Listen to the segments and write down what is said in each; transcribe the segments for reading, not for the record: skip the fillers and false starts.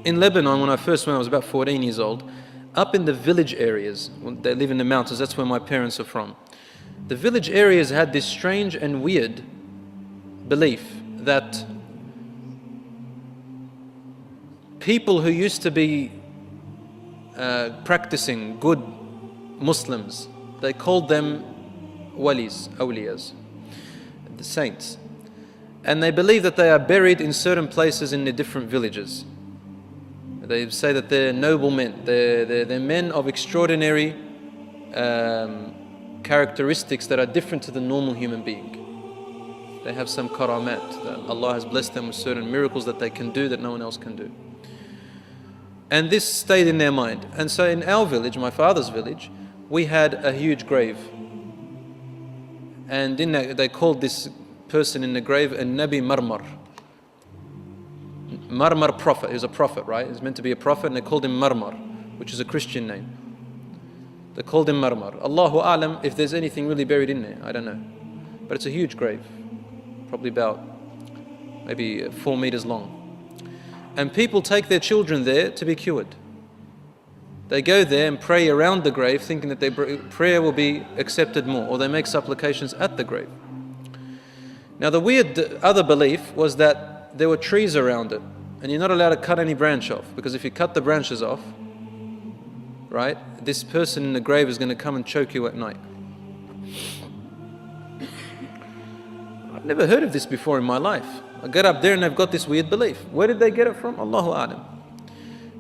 in Lebanon, when I first went, I was about 14 years old. Up in the village areas, they live in the mountains, that's where my parents are from. The village areas had this strange and weird belief that people who used to be practicing good Muslims, they called them walis, awliyas, the saints. And they believe that they are buried in certain places in the different villages. They say that they're noble men, they're men of extraordinary characteristics that are different to the normal human being. They have some karamat, that Allah has blessed them with certain miracles that they can do that no one else can do. And this stayed in their mind. And so in our village, my father's village, we had a huge grave. And in that, they called this person in the grave a Nabi Marmar. Marmar prophet, he was a prophet, right? He was meant to be a prophet, and they called him Marmar, which is a Christian name. They called him Marmar. Allahu A'lam, if there's anything really buried in there, I don't know. But it's a huge grave, probably about maybe 4 meters long. And people take their children there to be cured. They go there and pray around the grave, thinking that their prayer will be accepted more, or they make supplications at the grave. Now the weird other belief was that there were trees around it, and you're not allowed to cut any branch off, because if you cut the branches off, right, this person in the grave is going to come and choke you at night. I've never heard of this before in my life. I get up there and they've got this weird belief. Where did they get it from? Allahu A'lam.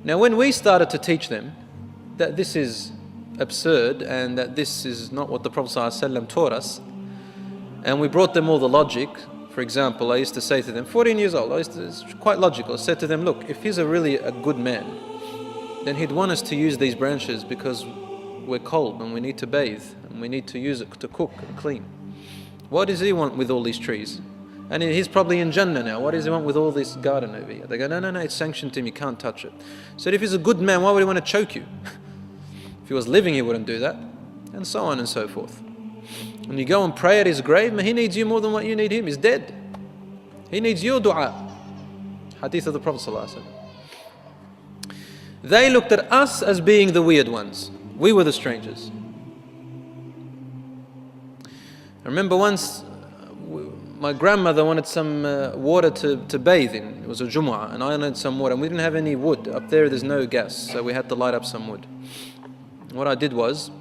Now when we started to teach them that this is absurd and that this is not what the Prophet ﷺ taught us, and we brought them all the logic. For example, I used to say to them, 14 years old, it's quite logical. I said to them, look, if he's really a good man, then he'd want us to use these branches because we're cold and we need to bathe and we need to use it to cook and clean. What does he want with all these trees? And he's probably in Jannah now. What does he want with all this garden over here? They go, no, it's sanctioned to him, you can't touch it. So if he's a good man, why would he want to choke you? If he was living, he wouldn't do that. And so on and so forth. When you go and pray at his grave, he needs you more than what you need him. He's dead. He needs your dua. Hadith of the Prophet ﷺ. They looked at us as being the weird ones. We were the strangers. I remember once, my grandmother wanted some water to bathe in. It was a Jumu'ah, and I wanted some water. And we didn't have any wood. Up there's no gas, so we had to light up some wood. And what I did was,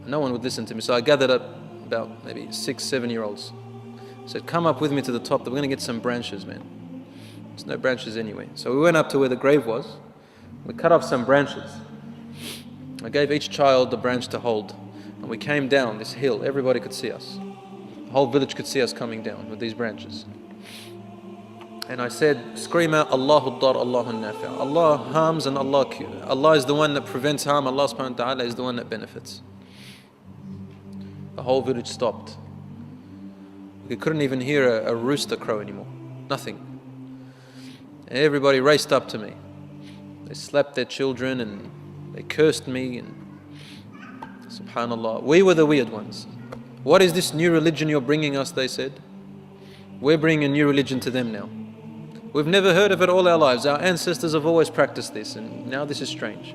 no one would listen to me, so I gathered up about maybe 6-7-year-olds. I said, come up with me to the top, we're going to get some branches, man. There's no branches anyway. So we went up to where the grave was. We cut off some branches. I gave each child a branch to hold. And we came down this hill. Everybody could see us. The whole village could see us coming down with these branches. And I said, scream out, Allahu Dar, Allahu Nafi'. Allah harms and Allah cures. Allah is the one that prevents harm. Allah subhanahu wa ta'ala is the one that benefits. The whole village stopped. We couldn't even hear a rooster crow anymore. Nothing. And everybody raced up to me. They slapped their children and they cursed me. And subhanallah, we were the weird ones. What is this new religion you're bringing us, they said. We're bringing a new religion to them now. We've never heard of it all our lives. Our ancestors have always practiced this, and now this is strange.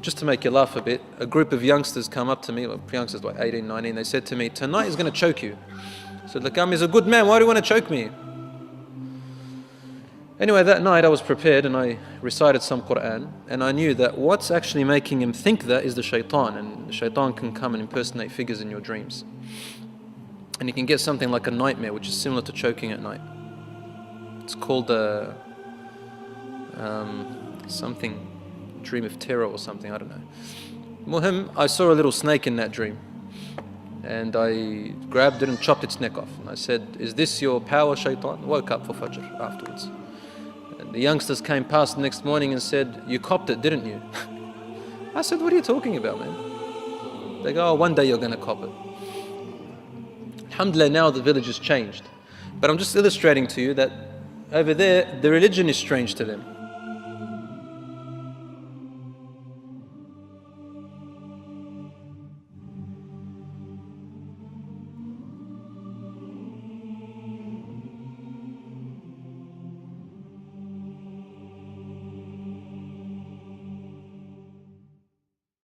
Just to make you laugh a bit, a group of youngsters come up to me, youngsters like 18, 19, they said to me, tonight is going to choke you. I said, Lakam is a good man, why do you want to choke me? Anyway, that night I was prepared and I recited some Quran, and I knew that what's actually making him think that is the shaitan, and the shaitan can come and impersonate figures in your dreams. And you can get something like a nightmare, which is similar to choking at night. It's called something, dream of terror or something, I don't know. Muhim, I saw a little snake in that dream. And I grabbed it and chopped its neck off. And I said, is this your power, shaitan? Woke up for Fajr afterwards. And the youngsters came past the next morning and said, you copped it, didn't you? I said, what are you talking about, man? They go, oh, one day you're going to cop it. Alhamdulillah, now the village has changed. But I'm just illustrating to you that over there, the religion is strange to them.